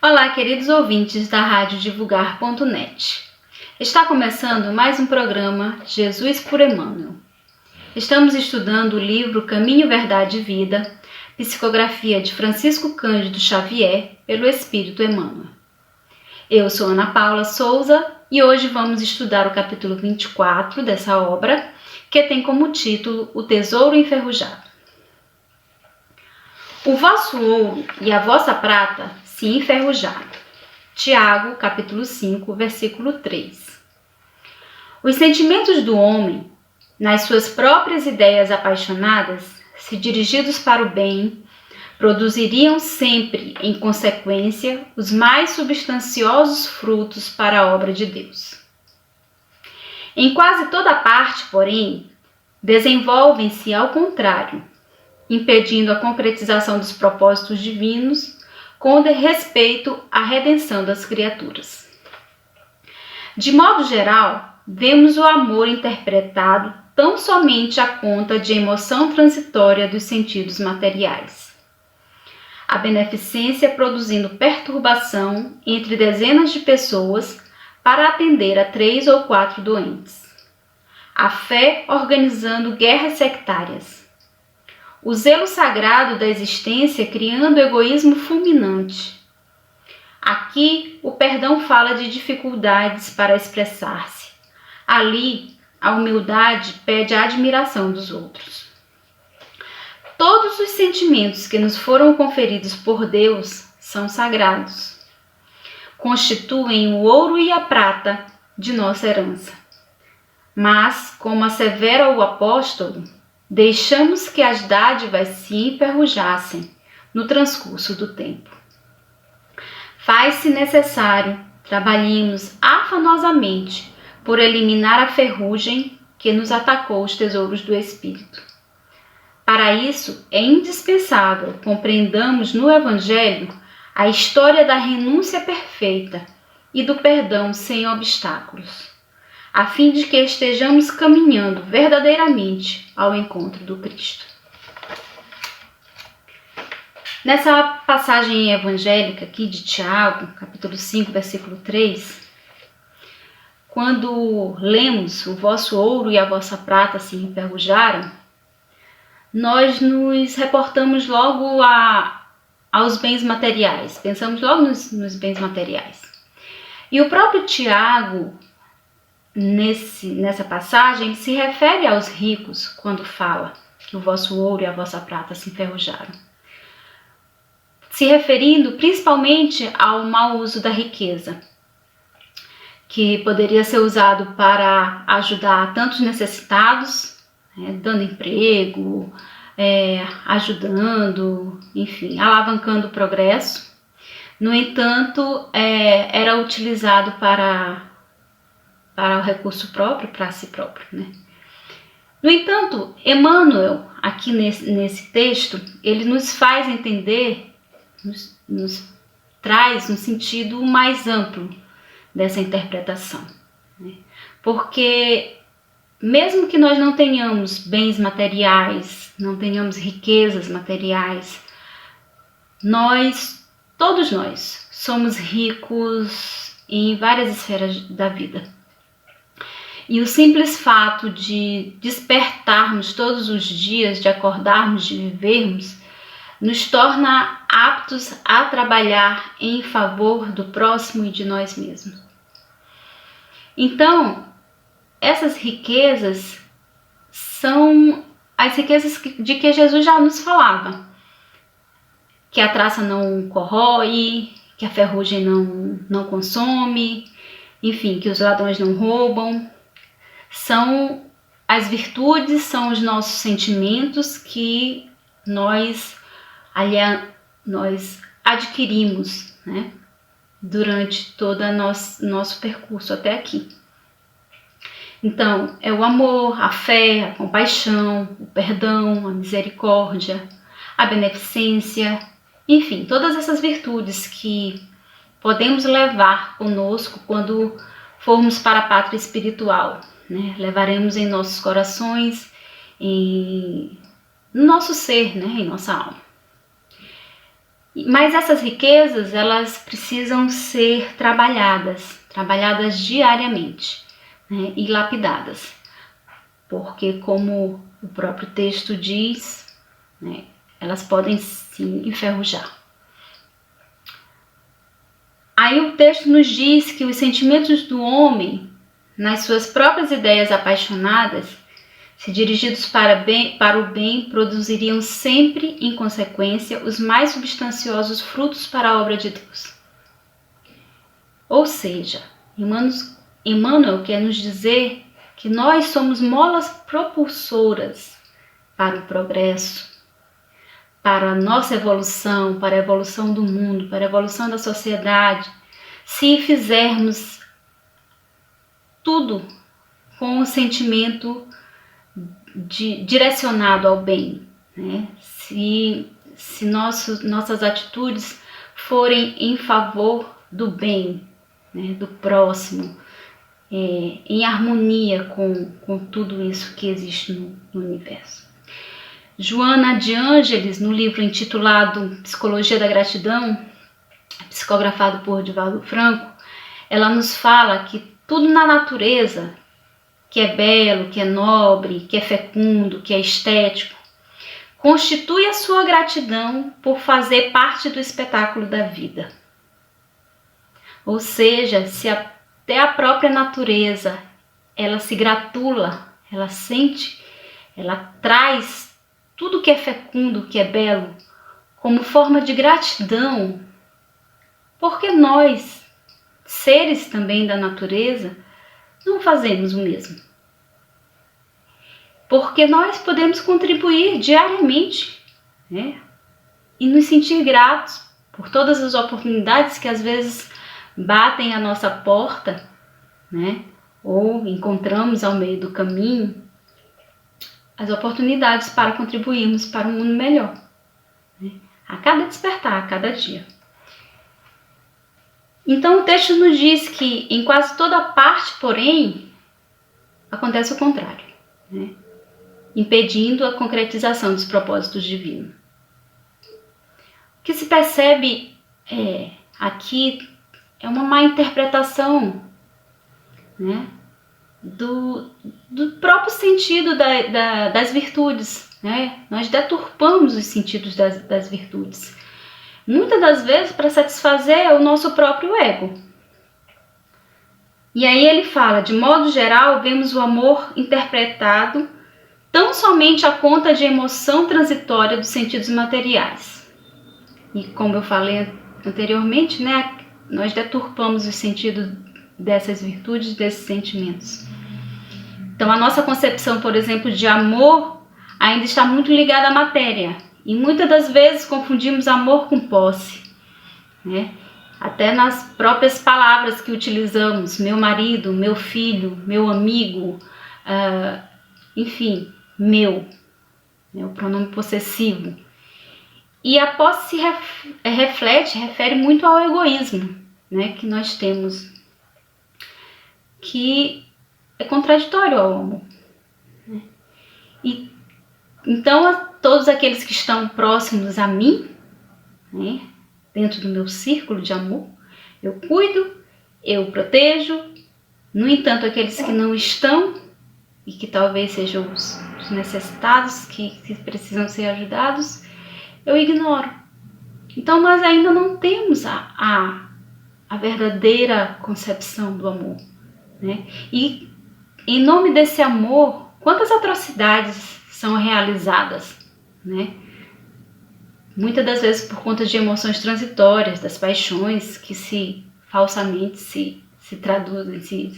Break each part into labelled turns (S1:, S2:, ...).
S1: Olá, queridos ouvintes da Rádio Divulgar.net. Está começando mais um programa Jesus por Emmanuel. Estamos estudando o livro Caminho, Verdade e Vida, psicografia de Francisco Cândido Xavier, pelo Espírito Emmanuel. Eu sou Ana Paula Souza e hoje vamos estudar o capítulo 24 dessa obra, que tem como título O Tesouro Enferrujado. O vosso ouro e a vossa prata se enferrujaram. Tiago, capítulo 5, versículo 3. Os sentimentos do homem, nas suas próprias ideias apaixonadas, se dirigidos para o bem, produziriam sempre, em consequência, os mais substanciosos frutos para a obra de Deus. Em quase toda parte, porém, desenvolvem-se ao contrário, impedindo a concretização dos propósitos divinos com respeito à redenção das criaturas. De modo geral, vemos o amor interpretado tão somente à conta de emoção transitória dos sentidos materiais. A beneficência produzindo perturbação entre dezenas de pessoas para atender a 3 ou 4 doentes. A fé organizando guerras sectárias. O zelo sagrado da existência criando egoísmo fulminante. Aqui, o perdão fala de dificuldades para expressar-se. Ali, a humildade pede a admiração dos outros. Todos os sentimentos que nos foram conferidos por Deus são sagrados. Constituem o ouro e a prata de nossa herança. Mas, como assevera o apóstolo, deixamos que as dádivas se enferrujassem no transcurso do tempo. Faz-se necessário trabalhemos afanosamente por eliminar a ferrugem que nos atacou os tesouros do Espírito. Para isso, é indispensável compreendamos no Evangelho a história da renúncia perfeita e do perdão sem obstáculos, a fim de que estejamos caminhando verdadeiramente ao encontro do Cristo. Nessa passagem evangélica aqui de Tiago, capítulo 5, versículo 3, quando lemos o vosso ouro e a vossa prata se enferrujaram, nós nos reportamos logo aos bens materiais, pensamos logo nos bens materiais. E o próprio Tiago, nessa passagem, ele se refere aos ricos quando fala que o vosso ouro e a vossa prata se enferrujaram. Se referindo principalmente ao mau uso da riqueza, que poderia ser usado para ajudar tantos necessitados, dando emprego, ajudando, enfim, alavancando o progresso. No entanto, era utilizado para o recurso próprio, para si próprio, né? No entanto, Emmanuel, aqui nesse texto, ele nos faz entender, nos traz um sentido mais amplo dessa interpretação, né? Porque mesmo que nós não tenhamos bens materiais, não tenhamos riquezas materiais, todos nós, somos ricos em várias esferas da vida. E o simples fato de despertarmos todos os dias, de acordarmos, de vivermos, nos torna aptos a trabalhar em favor do próximo e de nós mesmos. Então, essas riquezas são as riquezas de que Jesus já nos falava. Que a traça não corrói, que a ferrugem não consome, enfim, que os ladrões não roubam. São as virtudes, são os nossos sentimentos que nós adquirimos, né, durante todo o nosso percurso até aqui. Então, é o amor, a fé, a compaixão, o perdão, a misericórdia, a beneficência, enfim, todas essas virtudes que podemos levar conosco quando formos para a pátria espiritual, né? Levaremos em nossos corações, no nosso ser, né? Em nossa alma. Mas essas riquezas, elas precisam ser trabalhadas diariamente, né, e lapidadas, porque como o próprio texto diz, né, elas podem sim enferrujar. Aí o texto nos diz que os sentimentos do homem, nas suas próprias ideias apaixonadas, se dirigidos para o bem, produziriam sempre, em consequência, os mais substanciosos frutos para a obra de Deus. Ou seja, Emmanuel quer nos dizer que nós somos molas propulsoras para o progresso, para a nossa evolução, para a evolução do mundo, para a evolução da sociedade, se fizermos tudo com o sentimento direcionado ao bem, né? Se nossas atitudes forem em favor do bem, né, do próximo, em harmonia com tudo isso que existe no universo. Joana de Ângeles, no livro intitulado Psicologia da Gratidão, psicografado por Divaldo Franco, ela nos fala que tudo na natureza, que é belo, que é nobre, que é fecundo, que é estético, constitui a sua gratidão por fazer parte do espetáculo da vida. Ou seja, se até a própria natureza, ela se gratula, ela sente, ela traz tudo que é fecundo, que é belo, como forma de gratidão, porque nós, seres também da natureza, não fazemos o mesmo. Porque nós podemos contribuir diariamente, né, e nos sentir gratos por todas as oportunidades que às vezes batem à nossa porta, né, ou encontramos ao meio do caminho, as oportunidades para contribuirmos para um mundo melhor, né, a cada despertar, a cada dia. Então o texto nos diz que em quase toda parte, porém, acontece o contrário, né, impedindo a concretização dos propósitos divinos. O que se percebe aqui é uma má interpretação, né, do próprio sentido das virtudes, né? Nós deturpamos os sentidos das virtudes, muitas das vezes para satisfazer o nosso próprio ego. E aí ele fala, de modo geral, vemos o amor interpretado tão somente a conta de emoção transitória dos sentidos materiais. E como eu falei anteriormente, né, nós deturpamos os sentidos dessas virtudes, desses sentimentos. Então a nossa concepção, por exemplo, de amor ainda está muito ligada à matéria. E muitas das vezes confundimos amor com posse, né? Até nas próprias palavras que utilizamos, meu marido, meu filho, meu amigo, enfim, meu, né, o pronome possessivo. E a posse se refere muito ao egoísmo, né, que nós temos, que é contraditório ao amor, né? E então a todos aqueles que estão próximos a mim, né, dentro do meu círculo de amor, eu cuido, eu protejo. No entanto, aqueles que não estão e que talvez sejam os necessitados, que precisam ser ajudados, eu ignoro. Então nós ainda não temos a verdadeira concepção do amor, né? E em nome desse amor, quantas atrocidades são realizadas, né? Muitas das vezes por conta de emoções transitórias, das paixões que falsamente se traduzem,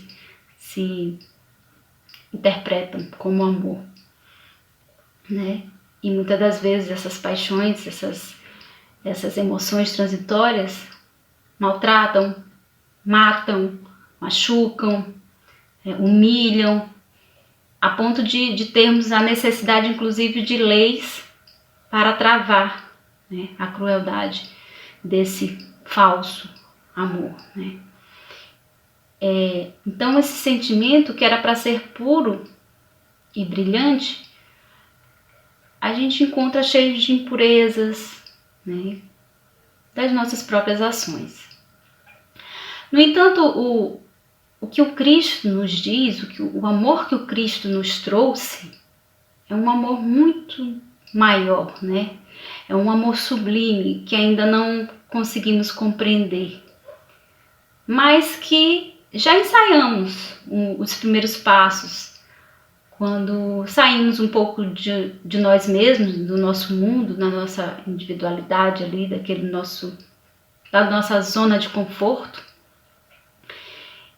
S1: se interpretam como amor, né? E muitas das vezes essas paixões, essas emoções transitórias maltratam, matam, machucam, humilham, a ponto de termos a necessidade, inclusive, de leis para travar, né, a crueldade desse falso amor, né? Então esse sentimento que era para ser puro e brilhante, a gente encontra cheio de impurezas, né, das nossas próprias ações. No entanto, o que o Cristo nos diz, o amor que o Cristo nos trouxe, é um amor muito maior, né? É um amor sublime que ainda não conseguimos compreender, mas que já ensaiamos os primeiros passos, quando saímos um pouco de nós mesmos, do nosso mundo, da nossa individualidade ali, da nossa zona de conforto,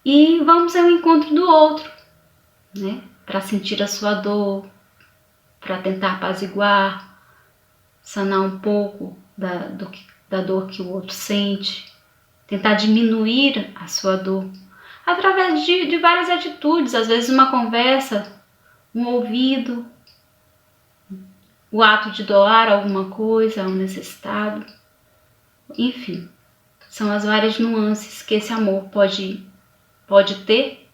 S1: e vamos ao encontro do outro, né? Para sentir a sua dor, para tentar apaziguar, sanar um pouco da dor que o outro sente, tentar diminuir a sua dor, através de várias atitudes, às vezes uma conversa, um ouvido, o ato de doar alguma coisa a um necessitado, enfim, são as várias nuances que esse amor pode ter,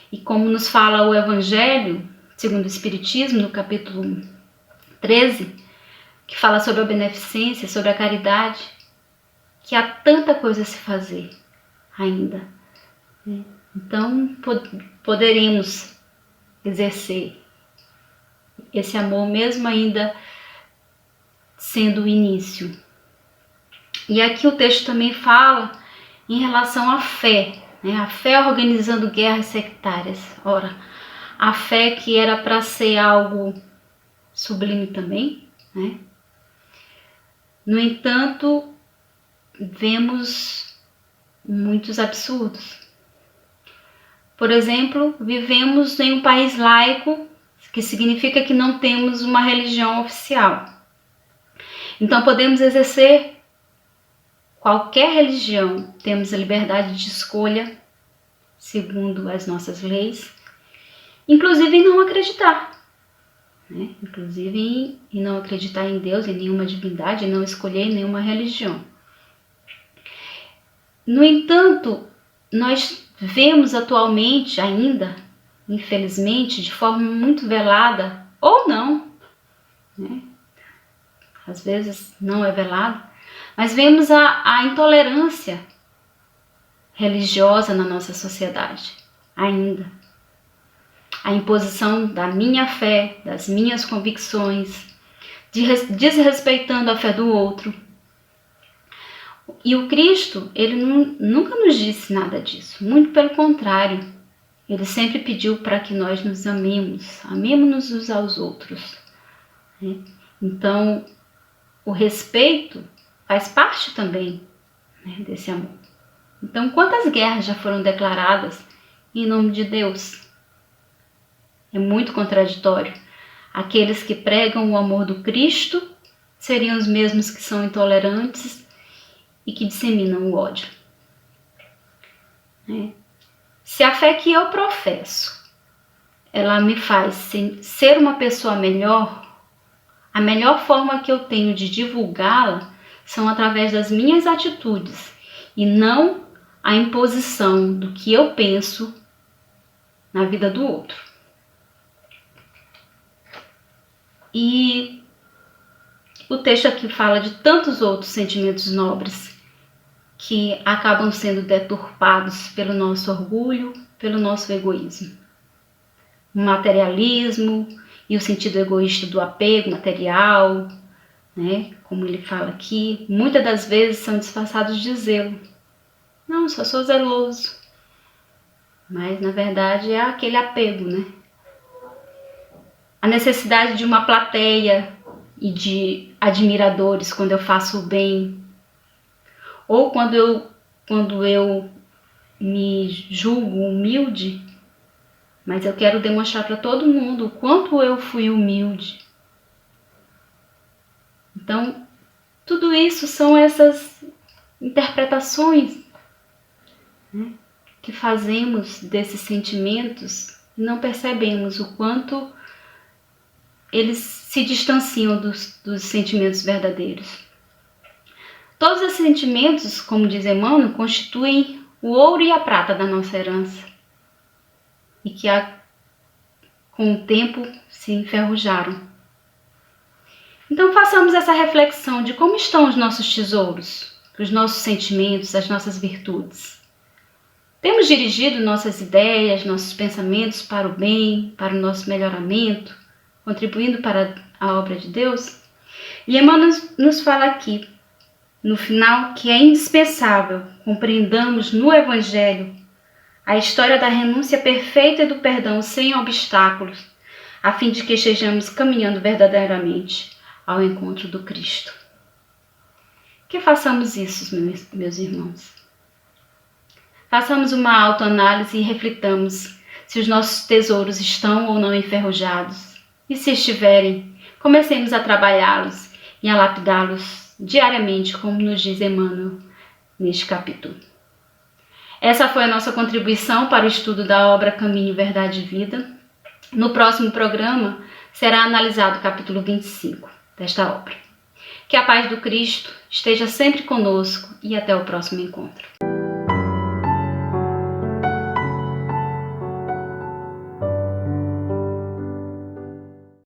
S1: e como nos fala o Evangelho, segundo o Espiritismo, no capítulo 13, que fala sobre a beneficência, sobre a caridade, que há tanta coisa a se fazer ainda. Então, poderemos exercer esse amor mesmo ainda sendo o início. E aqui o texto também fala em relação à fé, né? A fé organizando guerras sectárias. Ora, a fé que era para ser algo sublime também, né? No entanto, vemos muitos absurdos. Por exemplo, vivemos em um país laico, que significa que não temos uma religião oficial. Então podemos exercer qualquer religião, temos a liberdade de escolha, segundo as nossas leis, inclusive em não acreditar, né? Inclusive em não acreditar em Deus, em nenhuma divindade, em não escolher nenhuma religião. No entanto, nós vemos atualmente ainda, infelizmente, de forma muito velada, ou não, né? Às vezes não é velada, mas vemos a intolerância religiosa na nossa sociedade, ainda. A imposição da minha fé, das minhas convicções, desrespeitando a fé do outro. E o Cristo, ele nunca nos disse nada disso, muito pelo contrário. Ele sempre pediu para que nós nos amemos uns aos outros, né? Então, o respeito faz parte também, né, desse amor. Então, quantas guerras já foram declaradas em nome de Deus? É muito contraditório. Aqueles que pregam o amor do Cristo seriam os mesmos que são intolerantes e que disseminam o ódio, né? Se a fé que eu professo, ela me faz ser uma pessoa melhor, a melhor forma que eu tenho de divulgá-la são através das minhas atitudes e não a imposição do que eu penso na vida do outro. E o texto aqui fala de tantos outros sentimentos nobres que acabam sendo deturpados pelo nosso orgulho, pelo nosso egoísmo. O materialismo e o sentido egoísta do apego material, né? Como ele fala aqui, muitas das vezes são disfarçados de zelo. Não, só sou zeloso. Mas na verdade é aquele apego, né? A necessidade de uma plateia e de admiradores quando eu faço o bem, ou quando eu me julgo humilde, mas eu quero demonstrar para todo mundo o quanto eu fui humilde. Então, tudo isso são essas interpretações, né, que fazemos desses sentimentos e não percebemos o quanto eles se distanciam dos sentimentos verdadeiros. Todos esses sentimentos, como diz Emmanuel, constituem o ouro e a prata da nossa herança e que com o tempo se enferrujaram. Então façamos essa reflexão de como estão os nossos tesouros os nossos sentimentos, as nossas virtudes? Temos dirigido nossas ideias, nossos pensamentos para o bem, para o nosso melhoramento, contribuindo para a obra de Deus? E Emmanuel nos fala aqui, no final, que é indispensável compreendamos no Evangelho a história da renúncia perfeita e do perdão sem obstáculos, a fim de que estejamos caminhando verdadeiramente ao encontro do Cristo. Que façamos isso, meus irmãos. Façamos uma autoanálise e reflitamos se os nossos tesouros estão ou não enferrujados. E se estiverem, comecemos a trabalhá-los e a lapidá-los diariamente, como nos diz Emmanuel neste capítulo. Essa foi a nossa contribuição para o estudo da obra Caminho, Verdade e Vida. No próximo programa será analisado o capítulo 25 desta obra. Que a paz do Cristo esteja sempre conosco e até o próximo encontro.